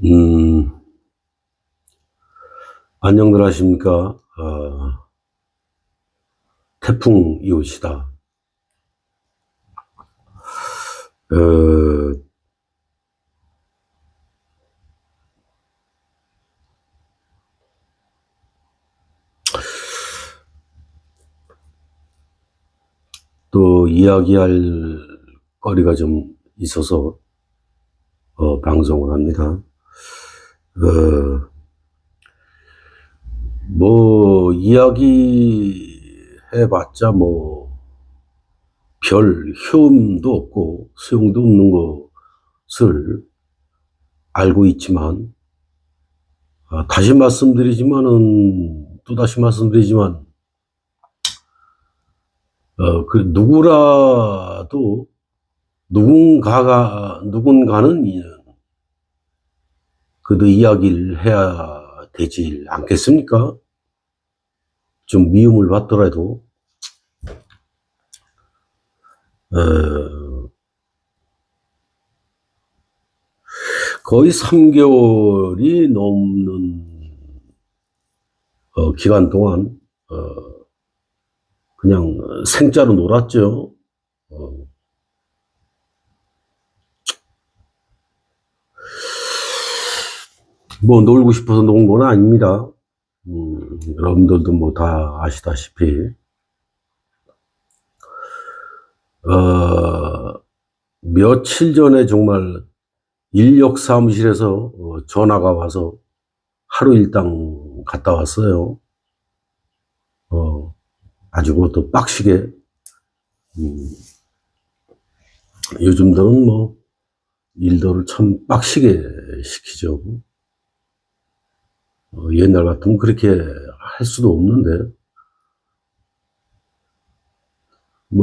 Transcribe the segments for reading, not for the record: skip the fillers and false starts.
음, 안녕들 하십니까? 태풍 이웃이다. 어, 또 이야기할 거리가 좀 있어서, 방송을 합니다. 이야기 해봤자 별 효험도 없고, 소용도 없는 것을 알고 있지만, 다시 말씀드리지만은, 또다시 말씀드리지만, 누구라도 누군가는 그래도 이야기를 해야 되지 않겠습니까? 좀 미움을 받더라도, 거의 3개월이 넘는, 기간 동안, 그냥 생짜로 놀았죠. 놀고 싶어서 논 건 아닙니다. 여러분들도 다 아시다시피, 며칠 전에 정말 인력 사무실에서 전화가 와서 하루 일당 갔다 왔어요. 아주 그것도 빡시게. 요즘들은 일들을 참 빡시게 시키죠. 옛날 같으면 그렇게 할 수도 없는데,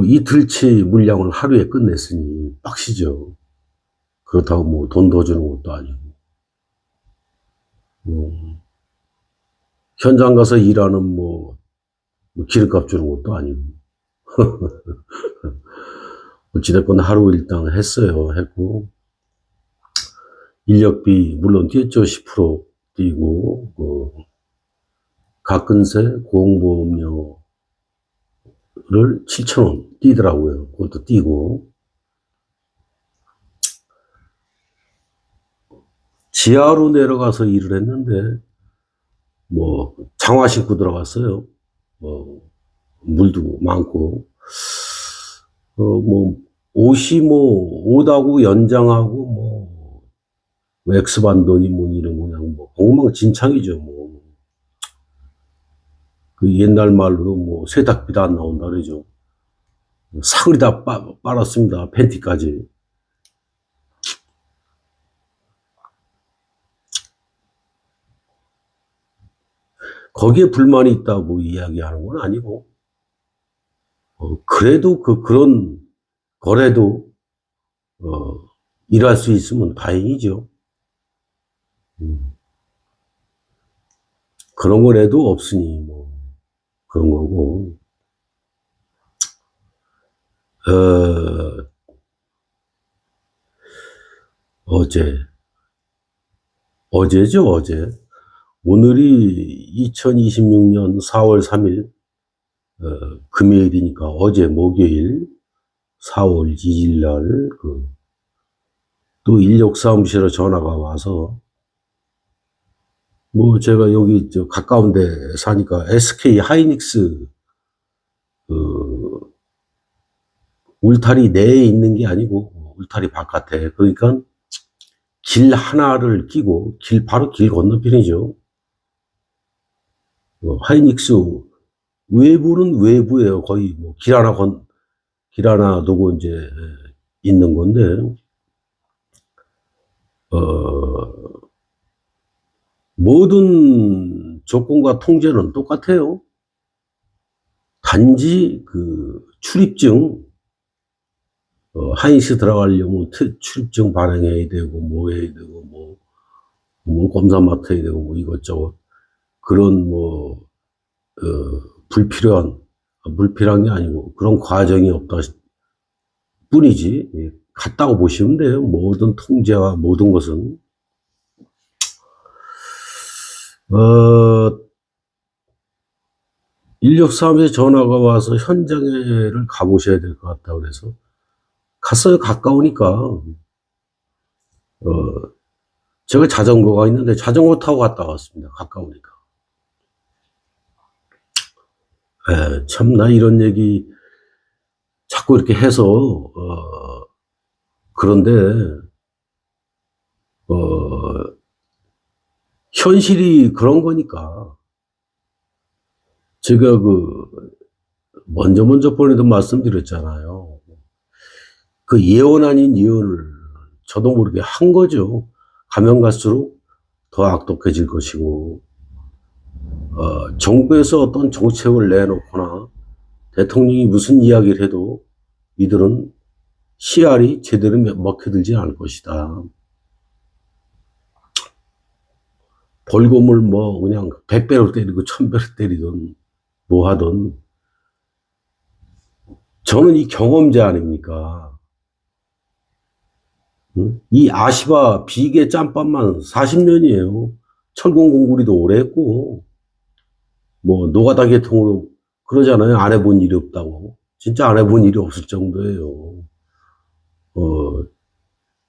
이틀치 물량을 하루에 끝냈으니 빡시죠. 그렇다고 돈 더 주는 것도 아니고. 현장 가서 일하는 기름값 주는 것도 아니고. 어찌됐건 하루 일당 했고, 인력비 물론 뛰었죠. 10% 뛰고, 가끔세 고용보험료를 7,000원 뛰더라고요. 그것도 뛰고. 지하로 내려가서 일을 했는데, 장화 신고 들어갔어요. 물도 많고, 옷이 옷하고 연장하고, 엑스반도니 이런 그냥 엉망진창이죠, 그 옛날 말로 세탁비도 안 나온다 그러죠. 사거리 다 빨았습니다. 팬티까지. 거기에 불만이 있다고 이야기하는 건 아니고, 그래도 그런 거래도, 일할 수 있으면 다행이죠. 그런 거래도 없으니, 그런 거고, 어제죠, 어제. 오늘이 2026년 4월 3일, 금요일이니까 어제 목요일 4월 2일 날, 또 인력사무실에 전화가 와서, 제가 여기 가까운 데 사니까 SK 하이닉스, 울타리 내에 있는 게 아니고, 울타리 바깥에. 그러니까 길 하나를 끼고, 바로 길 건너편이죠. 하이닉스 외부는 외부예요. 거의 길 하나 두고 이제 있는 건데, 모든 조건과 통제는 똑같아요. 단지 출입증, 하이닉스 들어가려면 출입증 발행해야 되고, 해야 되고, 검사 맡아야 되고, 이것저것. 그런 불필요한 게 아니고, 그런 과정이 없다 뿐이지, 같다고 보시면 돼요. 모든 통제와 모든 것은. 어, 163에 전화가 와서 현장에를 가보셔야 될 것 같다 그래서 갔어요. 가까우니까. 제가 자전거가 있는데 자전거 타고 갔다 왔습니다. 가까우니까. 참나 이런 얘기 자꾸 이렇게 해서 그런데 현실이 그런 거니까 제가 먼저 번에도 말씀드렸잖아요. 그 예언 아닌 예언을 저도 모르게 한 거죠. 가면 갈수록 더 악독해질 것이고, 정부에서 어떤 정책을 내놓거나 대통령이 무슨 이야기를 해도 이들은 씨알이 제대로 먹혀들지 않을 것이다. 벌금을 뭐 그냥 100배로 때리고 1000배로 때리든 뭐 하든 저는 이 경험자 아닙니까? 이 아시바 비계 짬밥만 40년이에요. 철공공구리도 오래 했고, 뭐, 노가다 계통으로 그러잖아요. 안 해본 일이 없다고. 진짜 안 해본 일이 없을 정도예요.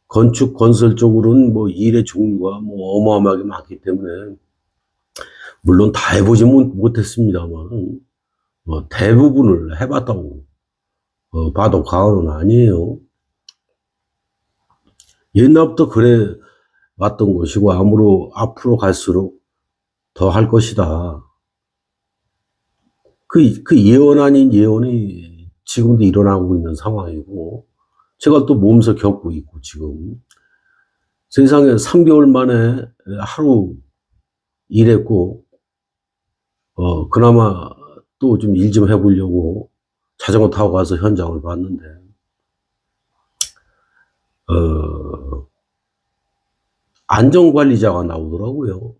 건축, 건설 쪽으로는 뭐 일의 종류가 뭐 어마어마하게 많기 때문에, 물론 다 해보지 못했습니다만, 대부분을 해봤다고, 봐도 과언은 아니에요. 옛날부터 그래 왔던 것이고, 앞으로 갈수록 더 할 것이다. 그 예언 아닌 예언이 지금도 일어나고 있는 상황이고, 제가 또 몸소 겪고 있고, 지금. 세상에 3개월 만에 하루 일했고, 그나마 또 좀 일 좀 해보려고 자전거 타고 가서 현장을 봤는데, 안전관리자가 나오더라고요.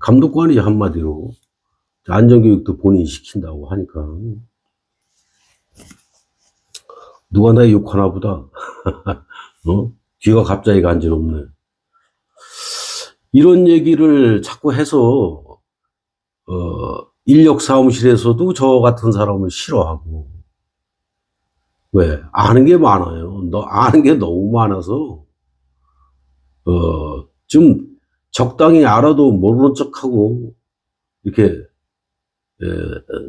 감독관이 한마디로. 안전교육도 본인이 시킨다고 하니까. 누가 나 욕하나 보다. 귀가 갑자기 간지럽네. 이런 얘기를 자꾸 해서, 인력 사무실에서도 저 같은 사람을 싫어하고. 왜? 아는 게 많아요. 아는 게 너무 많아서, 좀 적당히 알아도 모르는 척하고, 이렇게,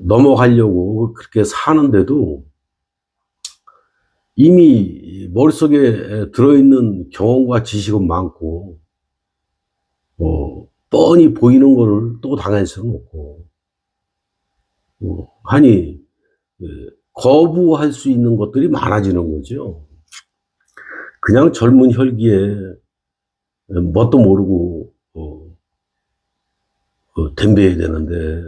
넘어가려고 그렇게 사는데도 이미 머릿속에 들어있는 경험과 지식은 많고, 뻔히 보이는 거를 또 당할 수는 없고, 하니, 거부할 수 있는 것들이 많아지는 거죠. 그냥 젊은 혈기에 뭣도 모르고, 덤벼야 되는데,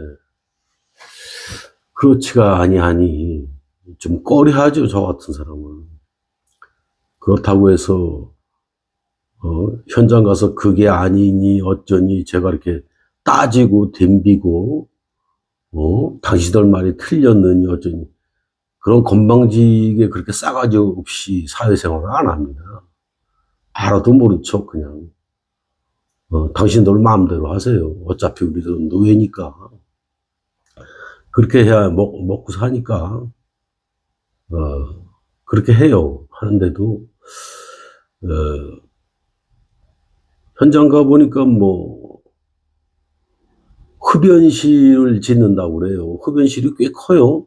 그렇지가 아니하니, 좀 꺼려하죠, 저 같은 사람은. 그렇다고 해서, 현장 가서 그게 아니니, 어쩌니, 제가 이렇게 따지고, 덤비고, 당신들 말이 틀렸느니, 어쩌니, 그런 건방지게 그렇게 싸가지 없이 사회생활을 안 합니다. 알아도 모른 척 그냥. 당신들 마음대로 하세요. 어차피 우리도 노예니까. 그렇게 해야 먹고 사니까, 그렇게 해요. 하는데도, 현장 가보니까 뭐, 흡연실을 짓는다고 그래요. 흡연실이 꽤 커요.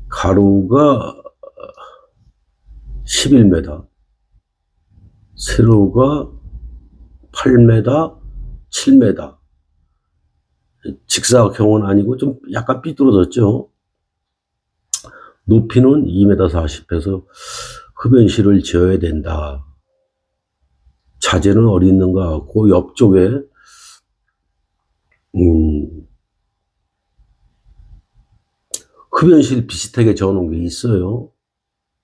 가로가 11m, 세로가 8m, 7m. 직사각형은 아니고 좀 약간 삐뚤어졌죠. 높이는 2m 40에서 흡연실을 지어야 된다. 자재는 어디 있는가? 그 옆쪽에 흡연실 비슷하게 지어놓은 게 있어요.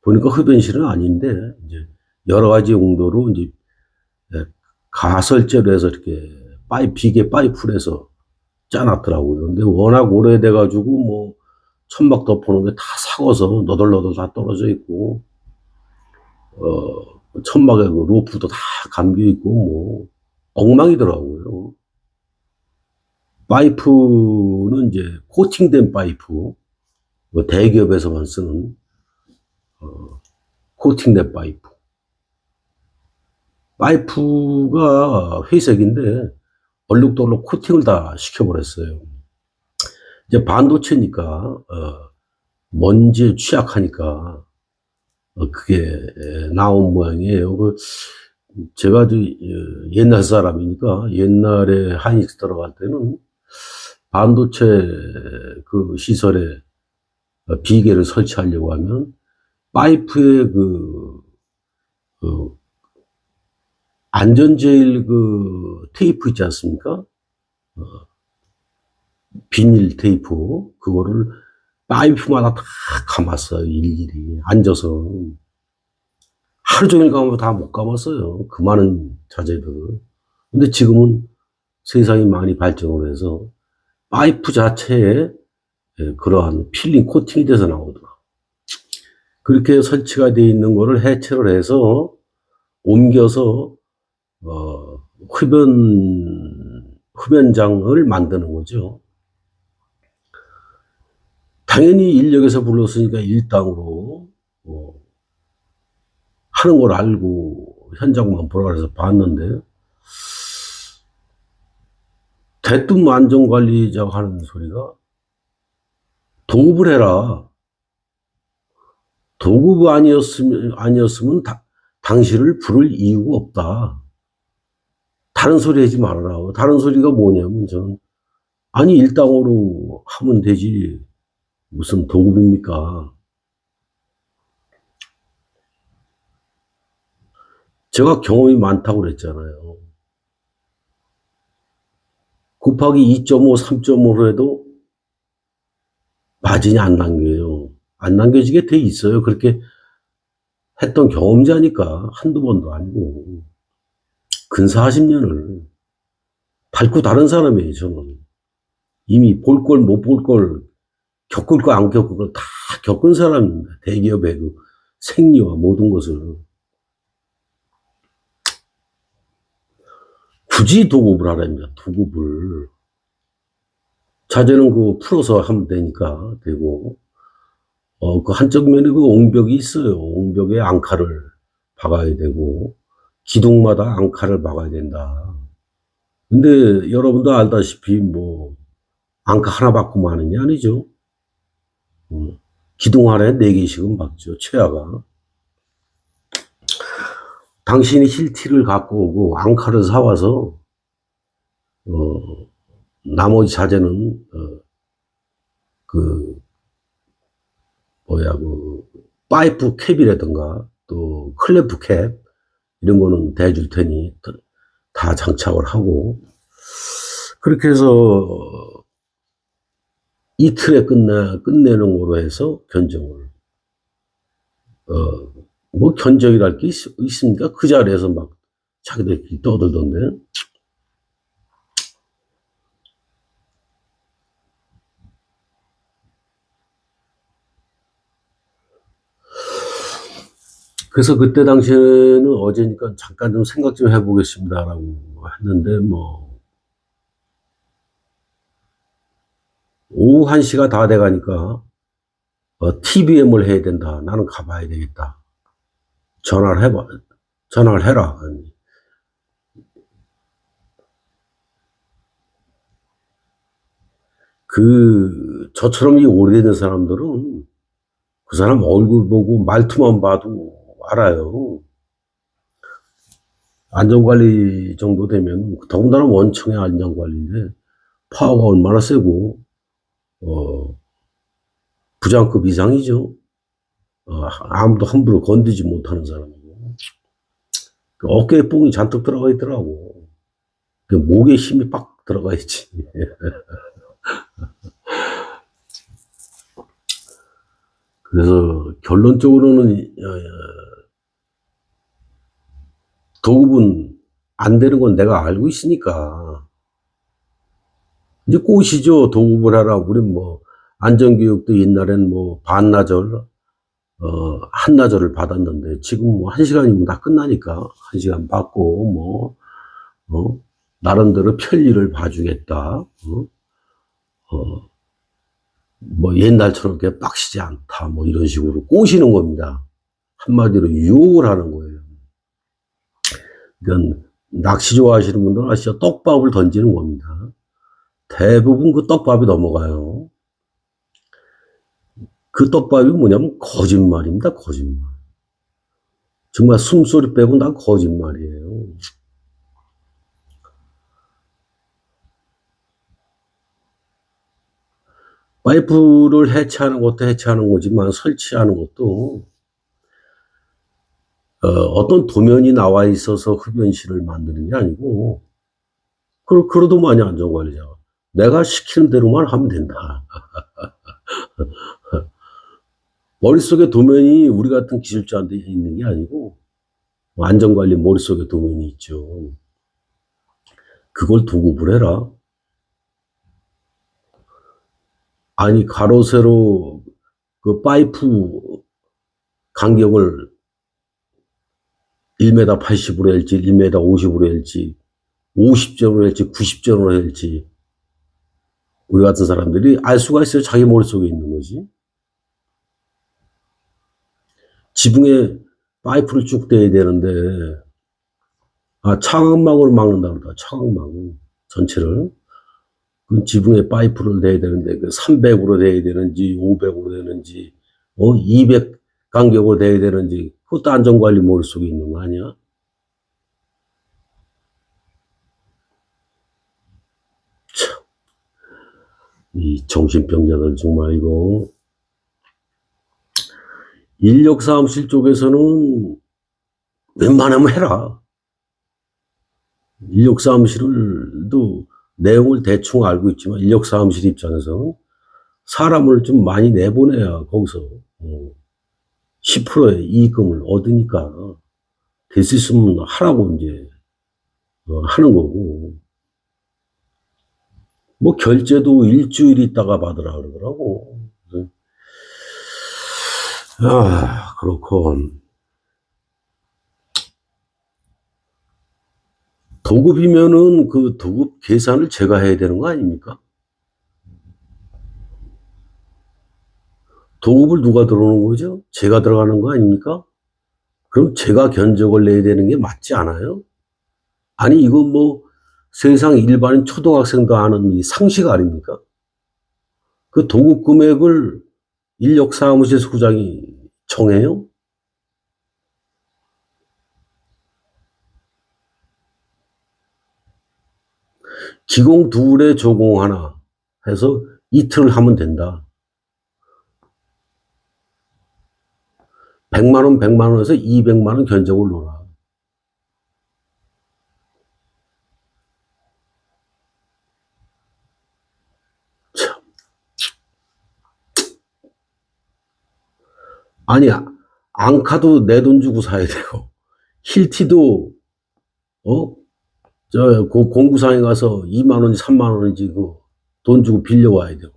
보니까 흡연실은 아닌데 이제 여러 가지 용도로 이제 가설재로 해서 이렇게 비계 파이프를 해서 짜놨더라고요. 근데 워낙 오래돼가지고 뭐 천막 덮어놓은 게 다 삭아서 너덜너덜 다 떨어져 있고, 천막에 그 로프도 다 감겨있고, 뭐, 엉망이더라고요. 파이프는 이제 코팅된 파이프, 뭐 대기업에서만 쓰는, 코팅된 파이프. 파이프가 회색인데, 얼룩덜룩 코팅을 다 시켜버렸어요. 이제 반도체니까, 먼지에 취약하니까, 그게 나온 모양이에요. 제가 옛날 사람이니까 옛날에 하이닉스 들어갈 때는 반도체 그 시설에 비계를 설치하려고 하면 파이프에 그 안전제일 그 테이프 있지 않습니까? 비닐 테이프 그거를 파이프마다 다 감았어요. 일일이 앉아서 하루 종일 감아도 다 못 감았어요. 그 많은 자재들을. 근데 지금은 세상이 많이 발전을 해서 파이프 자체에 그러한 필링 코팅이 돼서 나오더라. 그렇게 설치가 되어 있는 거를 해체를 해서 옮겨서 흡연장을 만드는 거죠. 당연히 인력에서 불렀으니까 일당으로 하는 걸 알고 현장만 보러 가서 봤는데 대뜸 안전관리자가 하는 소리가 도급을 해라. 도급 아니었으면 당신을 부를 이유가 없다. 다른 소리 하지 말아라. 다른 소리가 뭐냐면 저는 아니 일당으로 하면 되지. 무슨 도급입니까? 제가 경험이 많다고 그랬잖아요. 곱하기 2.5, 3.5로 해도 마진이 안 남겨요. 안 남겨지게 돼 있어요. 그렇게 했던 경험자니까 한두 번도 아니고 근 40년을 밟고 다른 사람이에요. 저는 이미 볼 걸 못 볼 걸 겪을 거 안 겪을 걸 다 겪은 사람입니다. 대기업의 그 생리와 모든 것을 굳이 도급을 하랍니다. 도급을 자재는 그 풀어서 하면 되니까 되고 그 한쪽 면에 그 옹벽이 있어요. 옹벽에 앙카를 박아야 되고 기둥마다 앙카를 박아야 된다. 근데 여러분도 알다시피 뭐 앙카 하나 박고 마는 게 아니죠. 기둥 하나에 4개씩은 박죠. 최하가. 당신이 힐티를 갖고 오고 앙카를 사와서 나머지 자재는 그 파이프 캡이라든가 또 클램프 캡 이런 거는 대줄 테니 다 장착을 하고 그렇게 해서 이틀에 끝내는 거로 해서 견적을 뭐 견적이랄 게 있습니까? 그 자리에서 막 자기들끼리 떠들던데. 그래서 그때 당시에는 어제니까 잠깐 좀 생각 좀 해보겠습니다라고 했는데 뭐 오후 1시가 다 돼가니까 TBM을 해야 된다. 나는 가봐야 되겠다. 전화를 해라. 저처럼 이 오래된 사람들은 그 사람 얼굴 보고 말투만 봐도 알아요. 안전관리 정도 되면, 더군다나 원청의 안전관리인데, 파워가 얼마나 세고, 부장급 이상이죠. 아무도 함부로 건드지 못하는 사람이고. 어깨에 뽕이 잔뜩 들어가 있더라고. 목에 힘이 빡 들어가 있지. 그래서 결론적으로는 도급은 안 되는 건 내가 알고 있으니까 이제 꼬시죠. 도급을 하라. 우린 뭐 안전교육도 옛날엔 뭐 반나절 한나절을 받았는데, 지금 뭐 1시간이면 다 끝나니까, 1시간 받고, 나름대로 편리를 봐주겠다. 뭐 옛날처럼 그렇게 빡시지 않다. 뭐 이런 식으로 꼬시는 겁니다. 한마디로 유혹을 하는 거예요. 그러니까 낚시 좋아하시는 분들은 아시죠? 떡밥을 던지는 겁니다. 대부분 그 떡밥이 넘어가요. 그 떡밥이 뭐냐면 거짓말입니다. 거짓말. 정말 숨소리 빼고 다 거짓말이에요. 파이프를 해체하는 것도 해체하는 거지만 설치하는 것도 어떤 도면이 나와 있어서 흡연실을 만드는 게 아니고, 그래도 많이 안전관리자가 내가 시키는 대로만 하면 된다. 머릿속에 도면이 우리 같은 기술자한테 있는 게 아니고, 안전관리 머릿속에 도면이 있죠. 그걸 도급을 해라. 아니, 가로, 세로, 그 파이프 간격을 1m 80으로 할지, 1m 50으로 할지, 50점으로 할지, 90점으로 할지, 우리 같은 사람들이 알 수가 있어요. 자기 머릿속에 있는 거지. 지붕에 파이프를 쭉 대야 되는데, 차광막으로 막는다 그러다. 차광막 전체를. 그 지붕에 파이프를 대야 되는데, 300으로 대야 되는지, 500으로 되는지, 200 간격으로 대야 되는지, 그것도 안전관리 머릿속에 있는 거 아니야? 참, 이 정신병자들 정말 이거. 인력사무실 쪽에서는 웬만하면 해라. 인력사무실도 내용을 대충 알고 있지만, 인력사무실 입장에서 사람을 좀 많이 내보내야 거기서 10%의 이익금을 얻으니까 될 수 있으면 하라고 이제 하는 거고, 뭐 결제도 일주일 있다가 받으라 그러더라고. 그렇고 도급이면은 그 도급 계산을 제가 해야 되는 거 아닙니까? 도급을 누가 들어오는 거죠? 제가 들어가는 거 아닙니까? 그럼 제가 견적을 내야 되는 게 맞지 않아요? 아니, 이거 뭐 세상 일반인 초등학생도 아는 이 상식 아닙니까? 그 도급 금액을 인력사무실 소장이 정해요? 기공 둘에 조공 하나 해서 이틀을 하면 된다. 100만 원, 100만 원에서 200만 원 견적을 놓아라. 참. 아니, 앙카도 내 돈 주고 사야 되고, 힐티도, 공구상에 가서 2만 원인지 3만 원인지 돈 주고 빌려와야 되고.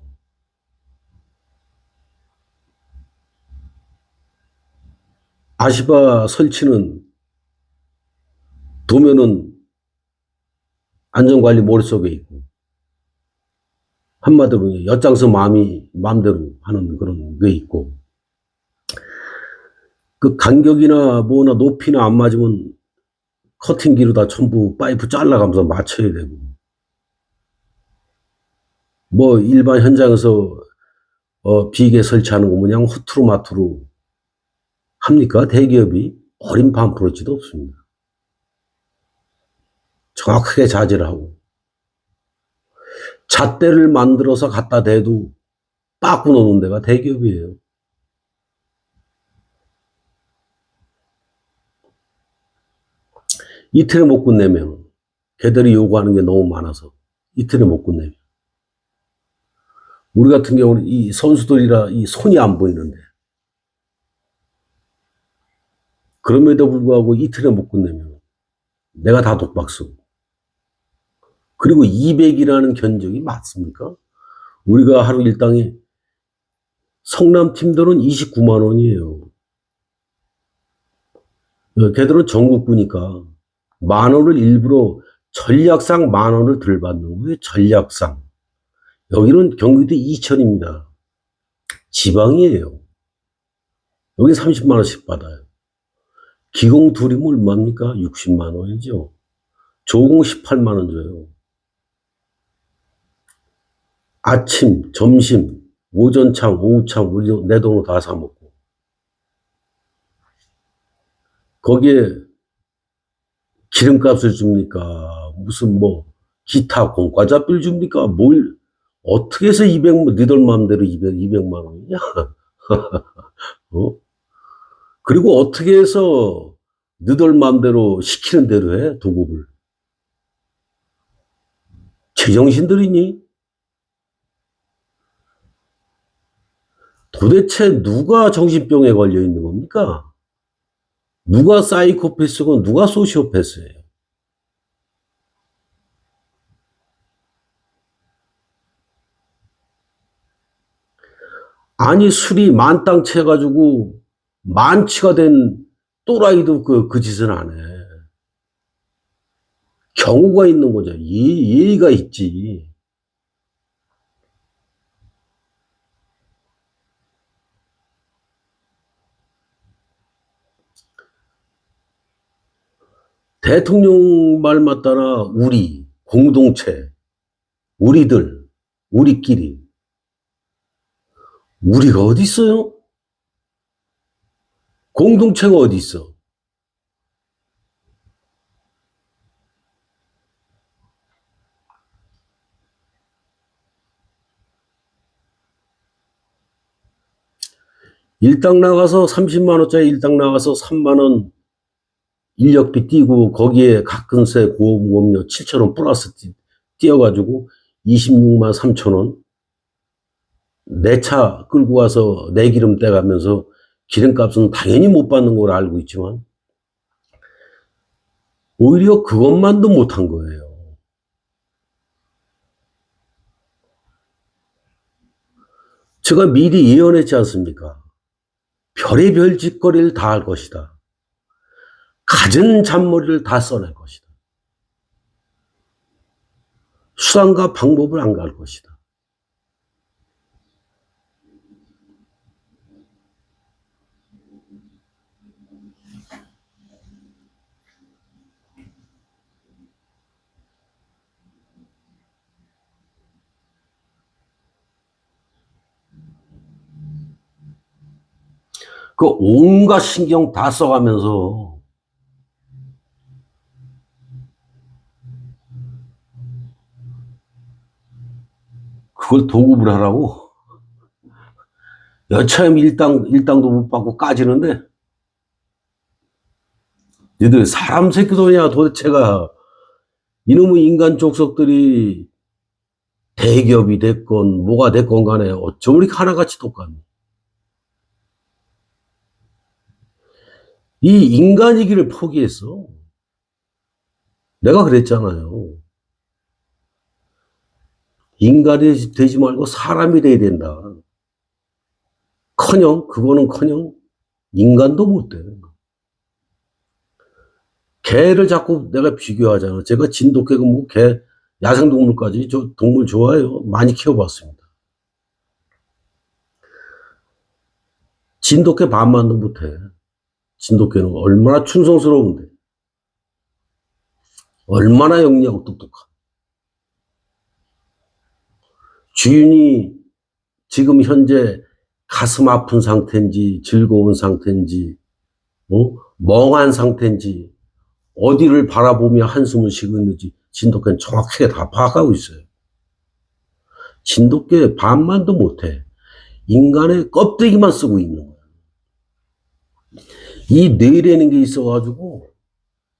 아시바 설치는 도면은 안전관리 머릿속에 있고, 한마디로 엿장서 마음대로 하는 그런 게 있고, 그 간격이나 뭐나 높이나 안 맞으면 커팅기로 다 전부 파이프 잘라가면서 맞춰야 되고, 뭐 일반 현장에서 비계 설치하는 거 뭐냐 후투루마투루 합니까? 대기업이 어린 반프로치도 없습니다. 정확하게 자제를 하고, 잣대를 만들어서 갖다 대도 빠꾸 놓는 데가 대기업이에요. 이틀에 못 끝내면, 걔들이 요구하는 게 너무 많아서 이틀에 못 끝내면, 우리 같은 경우는 이 선수들이라 이 손이 안 보이는데, 그럼에도 불구하고 이틀에 못 끝내면 내가 다 독박쓰고, 그리고 200이라는 견적이 맞습니까? 우리가 하루 일당이 성남 팀들은 29만 원이에요. 걔들은 전국구니까 10,000원을 일부러 전략상 10,000원을 덜 받는 거예요. 전략상. 여기는 경기도 이천입니다. 지방이에요. 여기 30만 원씩 받아요. 기공 둘이면 얼마입니까? 60만 원이죠. 조공 18만 원 줘요. 아침, 점심, 오전창, 오후창, 우리 내 돈으로 다 사먹고. 거기에 기름값을 줍니까? 무슨 뭐, 기타 공과자비를 줍니까? 뭘, 어떻게 해서 200, 니들 마음대로 200만 원이냐? 어? 그리고 어떻게 해서 너들 마음대로 시키는 대로 해, 도급을. 제정신들이니? 도대체 누가 정신병에 걸려 있는 겁니까? 누가 사이코패스고 누가 소시오패스예요? 아니, 술이 만땅 채가지고 만취가 된 또라이도 그 짓은 안 해. 경우가 있는 거죠. 예의가 있지. 대통령 말 맞다나 우리, 공동체, 우리들, 우리끼리. 우리가 어디 있어요? 공동체가 어디 있어? 일당 나가서 30만 원짜리 일당 나가서 3만 원 인력비 띄고 거기에 가끔세 보험료 7천 원 플러스 띄어가지고 26만 3천 원 내 차 끌고 가서 내 기름 떼가면서 기름값은 당연히 못 받는 걸 알고 있지만 오히려 그것만도 못한 거예요. 제가 미리 예언했지 않습니까? 별의별 짓거리를 다 할 것이다. 갖은 잔머리를 다 써낼 것이다. 수단과 방법을 안 갈 것이다. 그 온갖 신경 다 써가면서 그걸 도급을 하라고? 여차하면 일당도 못 받고 까지는데 니들 사람 새끼도냐 도대체가. 이놈의 인간 족속들이 대기업이 됐건 뭐가 됐건 간에 어쩜 이렇게 하나같이 똑같니? 이 인간이기를 포기했어. 내가 그랬잖아요. 인간이 되지 말고 사람이 돼야 된다. 그거는커녕 인간도 못 돼. 개를 자꾸 내가 비교하잖아. 제가 진돗개고 뭐 개, 야생동물까지 저 동물 좋아해요. 많이 키워봤습니다. 진돗개 반만도 못해. 진돗개는 얼마나 충성스러운데. 얼마나 영리하고 똑똑한. 주인이 지금 현재 가슴 아픈 상태인지 즐거운 상태인지 멍한 상태인지 어디를 바라보며 한숨을 쉬고 있는지 진돗개는 정확하게 다 파악하고 있어요. 진돗개 반만도 못해. 인간의 껍데기만 쓰고 있는 거야. 이 뇌라는 게 있어가지고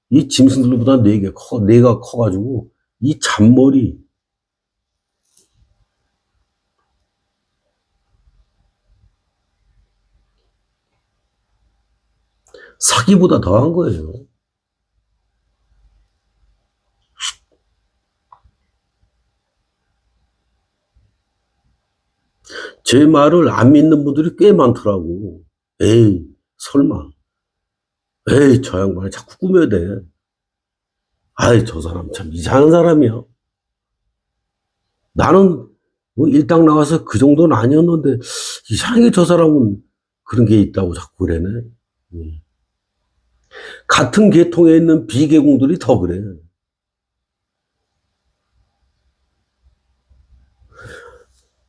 이 짐승들보다 뇌가 커가지고 이 잔머리 사기보다 더한 거예요. 제 말을 안 믿는 분들이 꽤 많더라고. 에이, 설마. 에이, 저 양반이 자꾸 꾸며대. 아이, 저 사람 참 이상한 사람이야. 나는 뭐 일당 나와서 그 정도는 아니었는데, 이상하게 저 사람은 그런 게 있다고 자꾸 그러네. 음. 같은 계통에 있는 비계공들이 더 그래.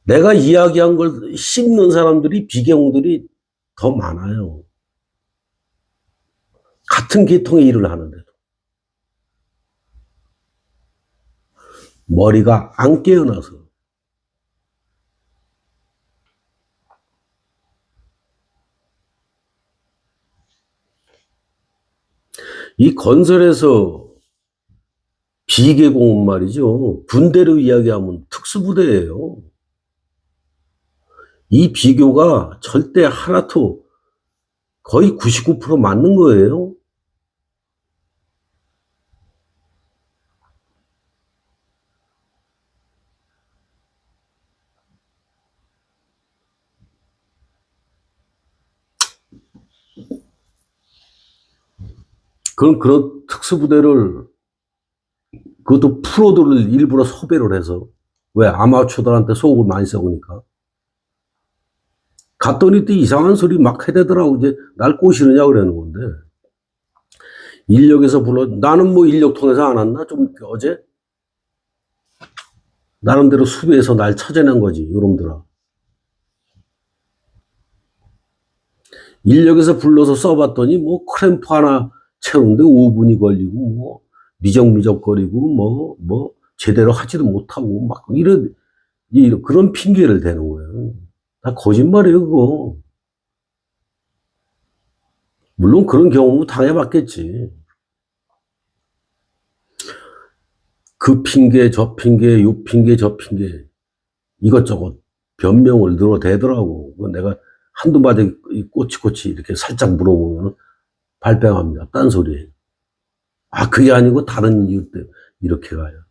내가 이야기한 걸 씹는 사람들이 비계공들이 더 많아요. 같은 계통의 일을 하는데도. 머리가 안 깨어나서. 이 건설에서 비계공은 말이죠. 군대로 이야기하면 특수부대예요. 이 비교가 절대 하나도 거의 99% 맞는 거예요. 그런 특수부대를, 그것도 프로들을 일부러 섭외를 해서, 왜? 아마추어들한테 속을 많이 썩으니까. 갔더니 또 이상한 소리 막 해대더라고. 이제 날 꼬시느냐 그러는 건데. 인력에서 불러, 나는 뭐 인력 통해서 안 왔나? 좀 어제? 나름대로 수비해서 날 찾아낸 거지, 이놈들아. 인력에서 불러서 써봤더니 뭐 크램프 하나 채우는데 5분이 걸리고 뭐 미적미적거리고 뭐 제대로 하지도 못하고 막 그런 핑계를 대는 거예요. 다 거짓말이에요, 그거. 물론 그런 경험도 당해봤겠지. 그 핑계, 저 핑계, 요 핑계, 저 핑계 이것저것 변명을 늘어대더라고. 내가 한두 마디 꼬치꼬치 이렇게 살짝 물어보면 발뺌합니다. 딴 소리예요. 아, 그게 아니고 다른 이유 때문에 이렇게 가요.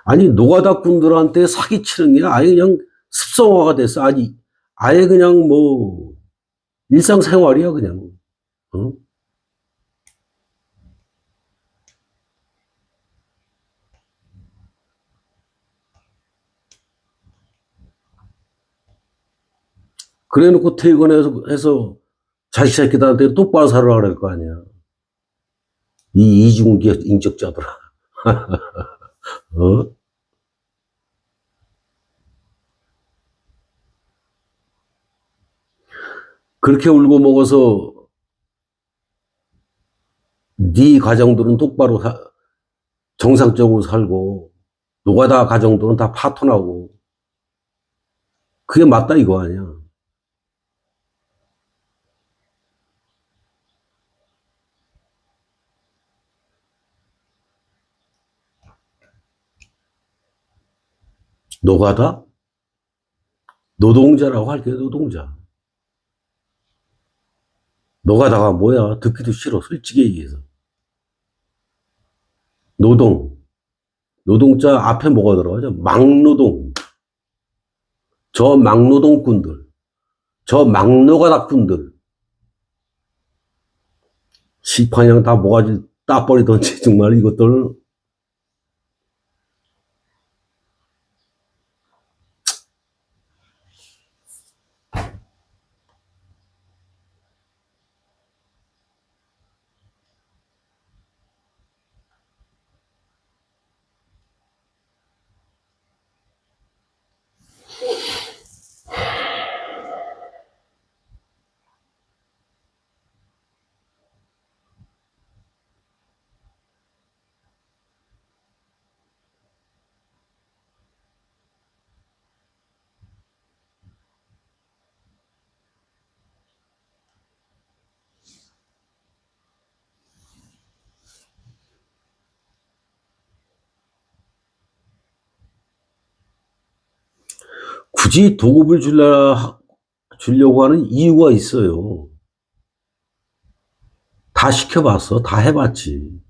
아니, 노가다꾼들한테 사기치는 게 아예 그냥 습성화가 됐어. 아니, 아예 그냥 뭐, 일상생활이야, 그냥. 어? 그래 놓고 퇴근해서 자식 새끼들한테 똑바로 살아라 그럴 거 아니야. 이 이중계 인격자들아. 어? 그렇게 울고 먹어서 네 가정들은 똑바로 정상적으로 살고 노가다 가정들은 다 파토나고 그게 맞다 이거 아니야. 노가다? 노동자라고 할게, 노동자. 노가다가 뭐야? 듣기도 싫어, 솔직히 얘기해서. 노동. 노동자 앞에 뭐가 들어가죠? 막노동. 저 막노동꾼들. 저 막노가다꾼들. 시판이랑 다 모가지 따버리던지, 정말 이것들. 굳이 도급을 주려고 하는 이유가 있어요. 다 시켜봤어. 다 해봤지.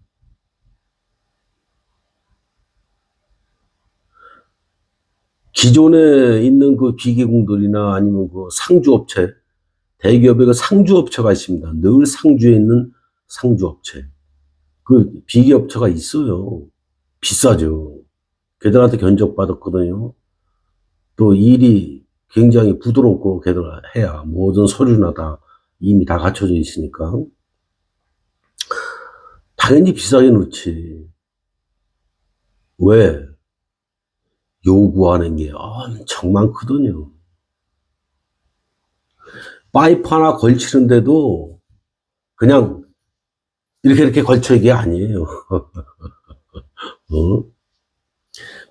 기존에 있는 그 비계공들이나 아니면 그 상주업체, 대기업의 그 상주업체가 있습니다. 늘 상주에 있는 상주업체. 그 비계업체가 있어요. 비싸죠. 걔들한테 견적받았거든요. 또 일이 굉장히 부드럽고 걔들 해야 모든 서류나 다 이미 다 갖춰져 있으니까 당연히 비싸게 넣지. 왜? 요구하는 게 엄청 많거든요. 파이프 하나 걸치는데도 그냥 이렇게 걸쳐 이게 아니에요. 어?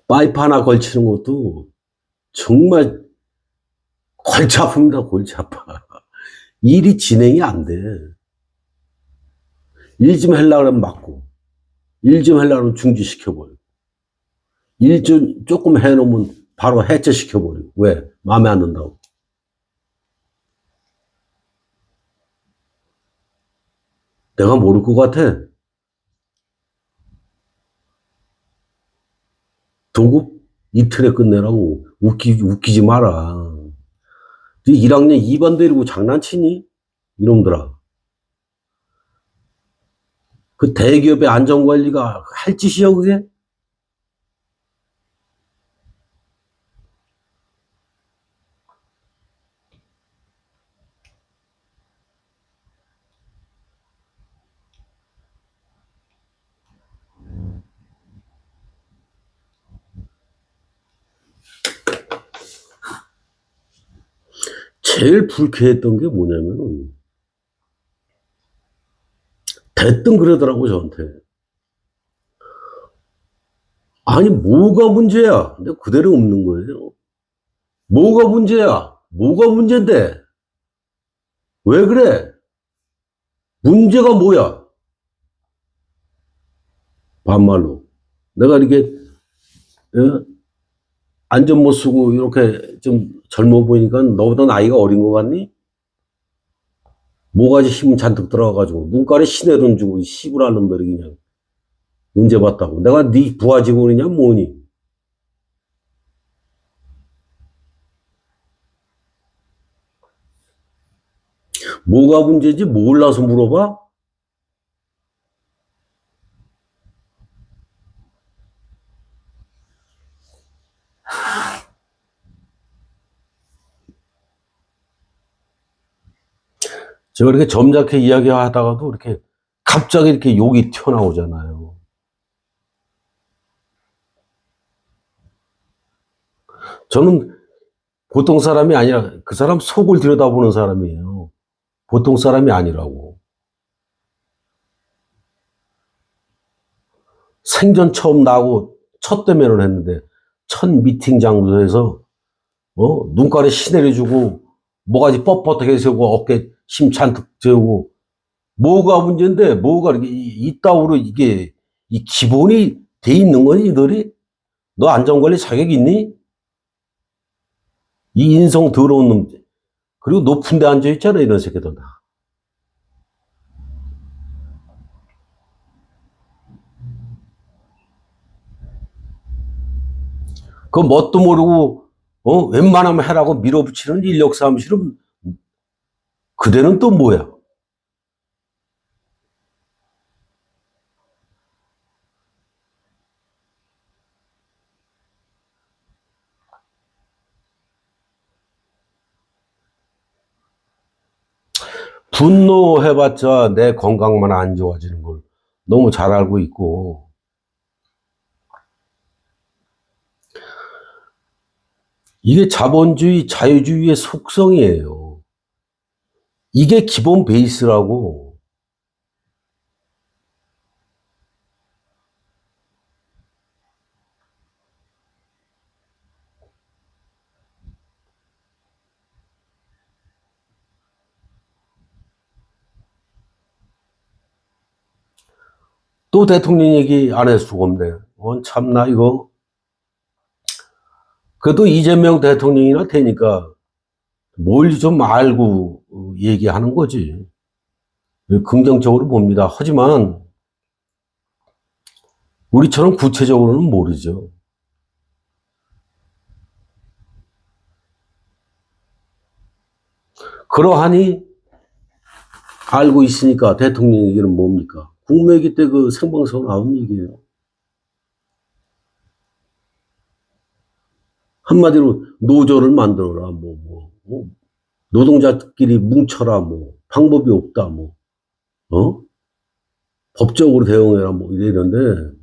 파이프 하나 걸치는 것도 정말 골치 아픕니다. 골치 아파. 일이 진행이 안 돼. 일 좀 하려고 하면 막고, 일 좀 하려고 하면 중지시켜버리고, 일 좀 조금 해놓으면 바로 해체시켜버리고. 왜? 마음에 안 든다고. 내가 모를 것 같아. 도급 이틀에 끝내라고. 웃기지 마라. 네 1학년 2반 데리고 장난치니? 이놈들아. 그 대기업의 안전관리가 할 짓이야, 그게? 제일 불쾌했던 게 뭐냐면은, 대뜸 그러더라고, 저한테. 아니, 뭐가 문제야? 근데 그대로 없는 거예요. 뭐가 문제야? 뭐가 문제인데? 왜 그래? 문제가 뭐야? 반말로. 내가 이렇게, 어? 안전 못 쓰고 이렇게 좀 젊어 보이니까 너보다 나이가 어린 것 같니? 모가지 힘 잔뜩 들어가가지고 눈깔에 시내 돈 주고 씨부랄 놈들이 그냥 문제 봤다고. 내가 네 부하 직원이냐 뭐니? 뭐가 문제지 몰라서 물어봐? 제가 이렇게 점잖게 이야기하다가도 이렇게 갑자기 이렇게 욕이 튀어나오잖아요. 저는 보통 사람이 아니라 그 사람 속을 들여다보는 사람이에요. 보통 사람이 아니라고. 생전 처음 나하고 첫 대면을 했는데 첫 미팅 장소에서 눈깔에 시내려주고 모가지 뻣뻣하게 세우고 어깨 힘 잔뜩 재우고 뭐가 문제인데 뭐가 이렇게 이따구로 이게 이 기본이 돼 있는 거니 이들이? 너 안전관리 자격 있니? 이 인성 더러운 놈 그리고 높은 데 앉아 있잖아 이런 새끼들 다. 그 뭣도 모르고 웬만하면 해라고 밀어붙이는 인력 사무실은 그대는 또 뭐야? 분노해봤자 내 건강만 안 좋아지는 걸 너무 잘 알고 있고 이게 자본주의, 자유주의의 속성이에요. 이게 기본 베이스라고. 또 대통령 얘기 안 할 수가 없네. 참나 이거. 그래도 이재명 대통령이나 되니까 뭘 좀 알고 얘기하는 거지. 긍정적으로 봅니다. 하지만 우리처럼 구체적으로는 모르죠. 그러하니 알고 있으니까 대통령 얘기는 뭡니까? 국무회의 때 그 생방송 나온 얘기예요. 한마디로 노조를 만들어라, 노동자끼리 뭉쳐라, 방법이 없다, 어? 법적으로 대응해라, 이러는데,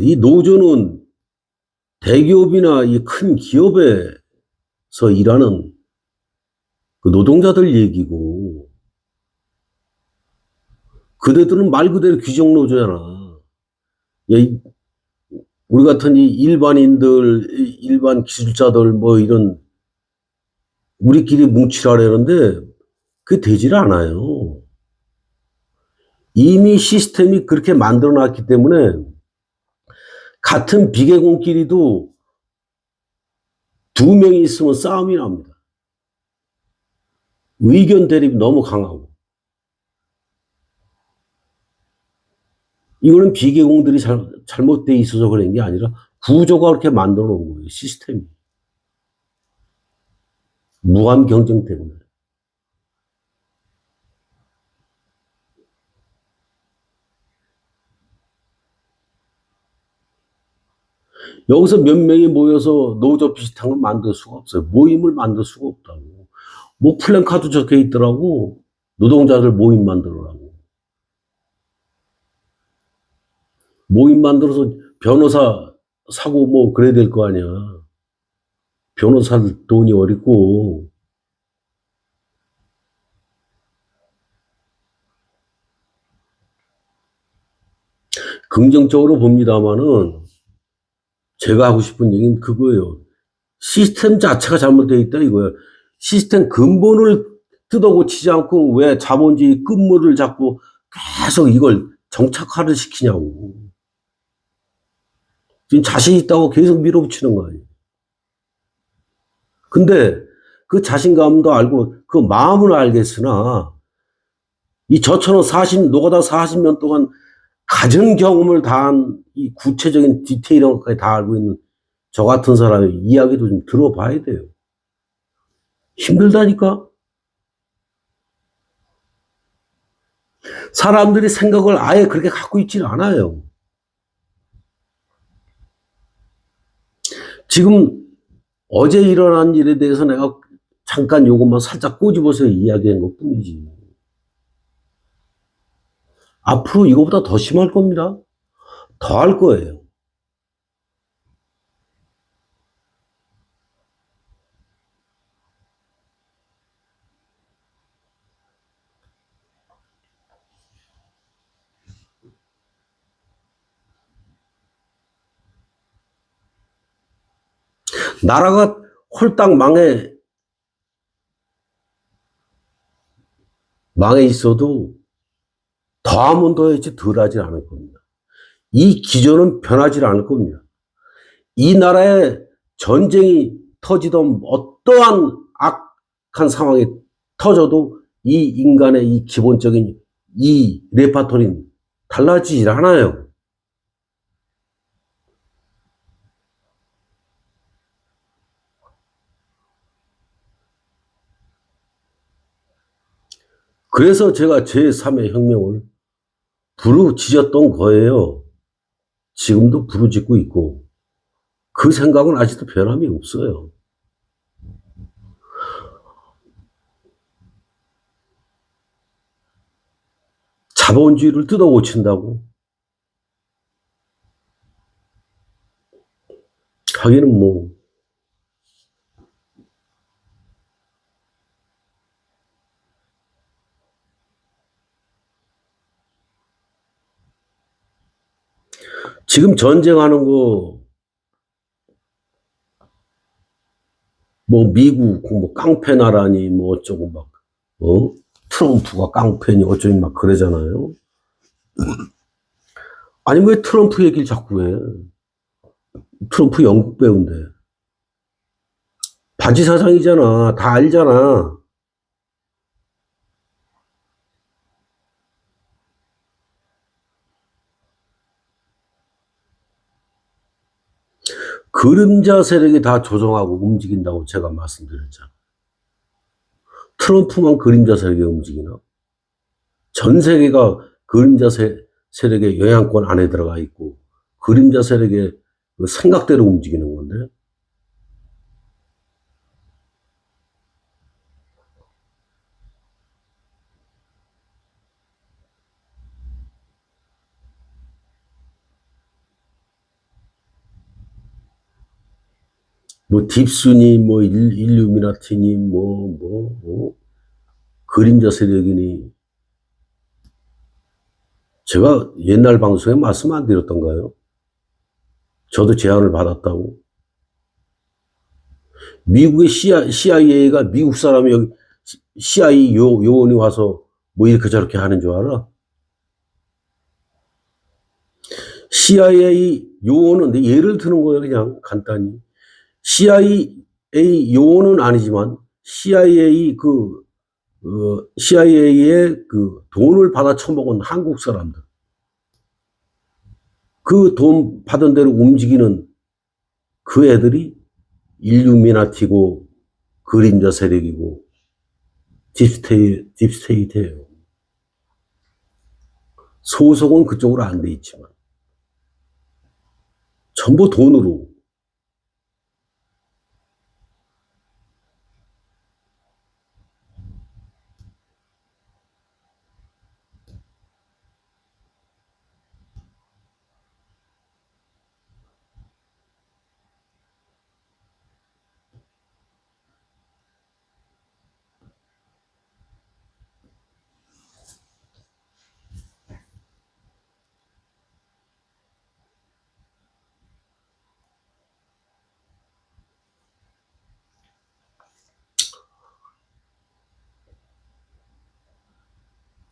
이 노조는 대기업이나 이 큰 기업에서 일하는 그 노동자들 얘기고, 그대들은 말 그대로 귀족노조잖아. 우리 같은 이 일반인들, 일반 기술자들, 이런, 우리끼리 뭉치라려는데, 그게 되질 않아요. 이미 시스템이 그렇게 만들어 놨기 때문에, 같은 비계공끼리도 두 명이 있으면 싸움이 납니다. 의견 대립이 너무 강하고. 이거는 비계공들이 잘못돼 있어서 그런 게 아니라 구조가 그렇게 만들어 놓은 거예요, 시스템이. 무한 경쟁 때문에. 여기서 몇 명이 모여서 노조 비슷한 걸 만들 수가 없어요. 모임을 만들 수가 없다고. 플랜카드 적혀 있더라고. 노동자들 모임 만들어라고. 모임 만들어서 변호사 사고 그래야 될 거 아니야. 변호사들 돈이 어렵고. 긍정적으로 봅니다만은 제가 하고 싶은 얘기는 그거예요. 시스템 자체가 잘못되어 있다 이거예요. 시스템 근본을 뜯어 고치지 않고 왜 자본주의 끝물을 잡고 계속 이걸 정착화를 시키냐고. 지금 자신 있다고 계속 밀어붙이는 거예요. 근데 그 자신감도 알고 그 마음을 알겠으나 이 저처럼 노가다 40년 동안 가정 경험을 다한 이 구체적인 디테일까지 다 알고 있는 저 같은 사람의 이야기도 좀 들어봐야 돼요. 힘들다니까? 사람들이 생각을 아예 그렇게 갖고 있지는 않아요. 지금 어제 일어난 일에 대해서 내가 잠깐 요것만 살짝 꼬집어서 이야기한 것 뿐이지. 앞으로 이거보다 더 심할 겁니다. 더 할 거예요. 나라가 홀딱 망해 있어도 더하면 더했지 덜 하지 않을 겁니다. 이 기조는 변하지 않을 겁니다. 이 나라에 전쟁이 터지던 어떠한 악한 상황이 터져도 이 인간의 이 기본적인 이 레파토리는 달라지질 않아요. 그래서 제가 제3의 혁명을 부르짖었던 거예요. 지금도 부르짖고 있고 그 생각은 아직도 변함이 없어요. 자본주의를 뜯어 고친다고 하기는 지금 전쟁하는 거 미국 깡패 나라니 어쩌고 트럼프가 깡패니 어쩌니 그러잖아요. 아니 왜 트럼프 얘기를 자꾸 해? 트럼프 영국 배우인데. 바지 사장이잖아. 다 알잖아. 그 그림자 세력이 다 조종하고 움직인다고 제가 말씀드렸잖아요. 트럼프만 그림자 세력이 움직이나? 전 세계가 그림자 세력의 영향권 안에 들어가 있고 그림자 세력의 그 생각대로 움직이는 건데 뭐 딥스니 뭐 일루미나티니 그림자 세력이니 제가 옛날 방송에 말씀 안 드렸던가요? 저도 제안을 받았다고. 미국의 CIA가 미국 사람이 여기 CIA 요원이 와서 뭐 이렇게 저렇게 하는 줄 알아? CIA 요원은 예를 드는 거예요. 그냥 간단히. CIA 요원은 아니지만 CIA의 그 돈을 받아 처먹은 한국 사람들. 그 돈 받은 대로 움직이는 그 애들이 일루미나티고 그림자 세력이고 딥스테이트예요. 소속은 그쪽으로 안 돼 있지만 전부 돈으로.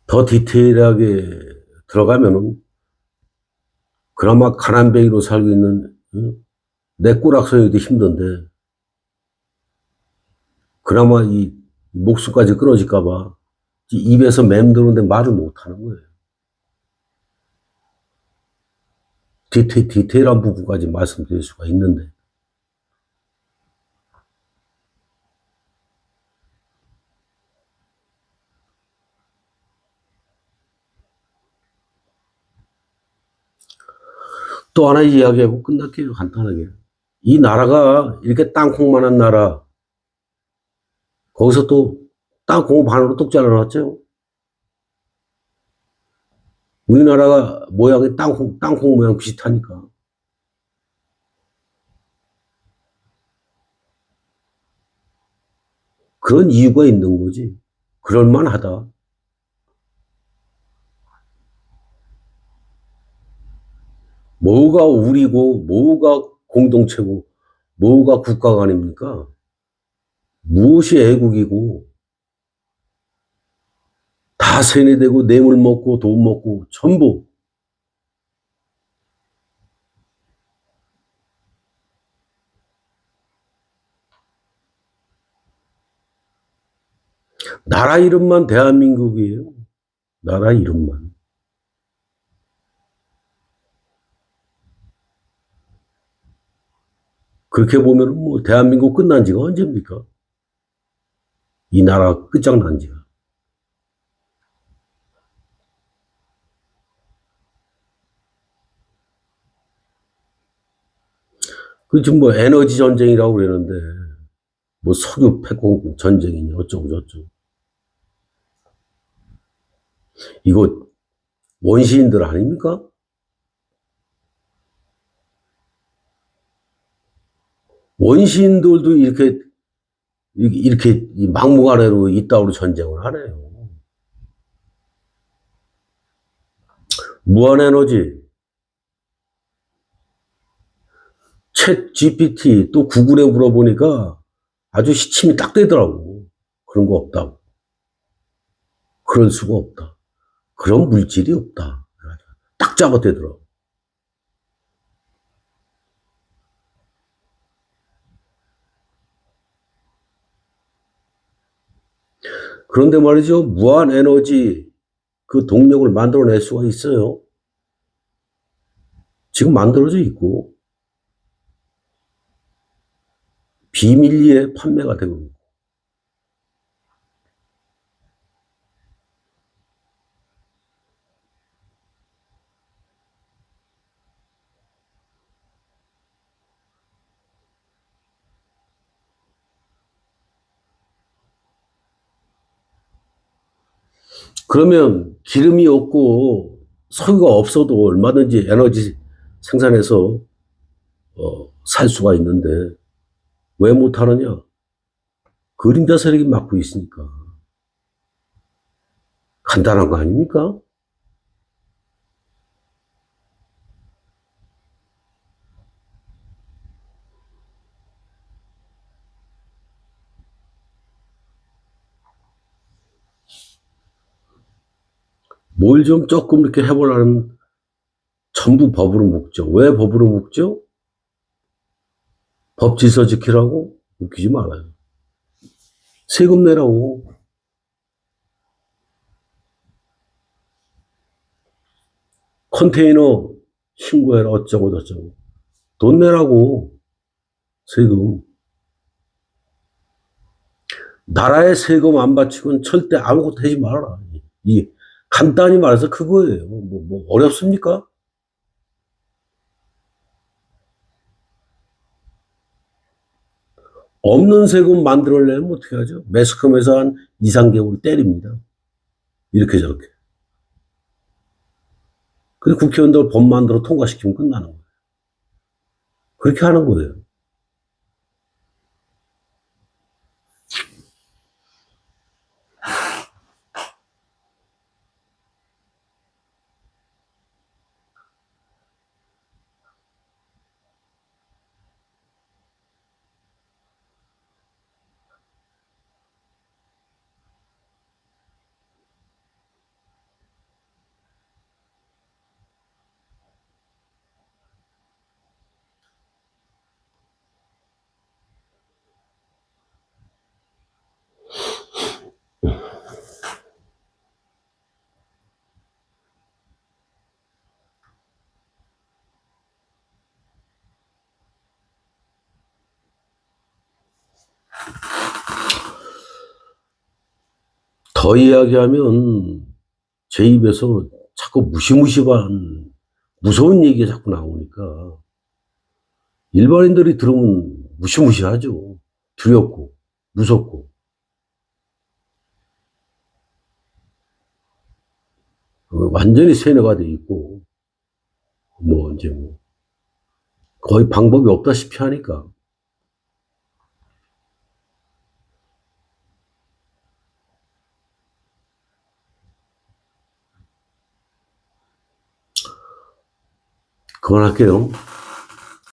더 디테일하게 들어가면은 그나마 가난뱅이로 살고 있는 내 꼬락서기도 힘든데 그나마 이 목숨까지 끊어질까봐 입에서 맴도는데 말을 못하는 거예요. 디테일한 부분까지 말씀드릴 수가 있는데 또 하나 이야기하고 끝날게요. 간단하게. 이 나라가 이렇게 땅콩만한 나라 거기서 또 땅콩 반으로 뚝 잘라놨죠. 우리나라가 모양이 땅콩 모양 비슷하니까. 그런 이유가 있는 거지. 그럴만하다. 뭐가 우리고, 뭐가 공동체고, 뭐가 국가가 아닙니까? 무엇이 애국이고, 다 세뇌되고, 뇌물 먹고, 돈 먹고, 전부. 나라 이름만 대한민국이에요. 나라 이름만. 그렇게 보면 뭐 대한민국 끝난 지가 언제입니까? 이 나라 끝장난 지가. 그 지금 뭐 에너지 전쟁이라고 그러는데 뭐 석유 패권 전쟁이니 어쩌고 저쩌고. 이거 원시인들 아닙니까? 원시인들도 이렇게 막무가내로 이따위로 전쟁을 하네요. 무한에너지, 챗 GPT 또 구글에 물어보니까 아주 시침이 딱 되더라고. 그런 거 없다고. 그럴 수가 없다. 그런 물질이 없다. 딱 잡아대더라고. 그런데 말이죠. 무한 에너지 그 동력을 만들어낼 수가 있어요. 지금 만들어져 있고. 비밀리에 판매가 되고 있고. 그러면 기름이 없고 석유가 없어도 얼마든지 에너지 생산해서 살 수가 있는데 왜 못하느냐? 그림자 세력이 막고 있으니까. 간단한 거 아닙니까? 뭘 좀 조금 이렇게 해보려면 전부 법으로 묶죠. 왜 법으로 묶죠? 법 질서 지키라고? 웃기지 말아요. 세금 내라고. 컨테이너 신고해라 어쩌고 저쩌고. 돈 내라고. 세금. 나라의 세금 안 바치고는 절대 아무것도 하지 말아라. 이 간단히 말해서 그거예요. 뭐 어렵습니까? 없는 세금 만들어내면 어떻게 하죠? 매스컴에서 한 2, 3개월 때립니다. 이렇게 저렇게. 그리고 국회의원들 법 만들어 통과시키면 끝나는 거예요. 그렇게 하는 거예요. 더 이야기하면 제 입에서 자꾸 무시무시한 무서운 얘기가 자꾸 나오니까 일반인들이 들으면 무시무시하죠. 두렵고 무섭고. 완전히 세뇌가 돼 있고 뭐 이제 뭐 거의 방법이 없다시피 하니까. 그만할게요.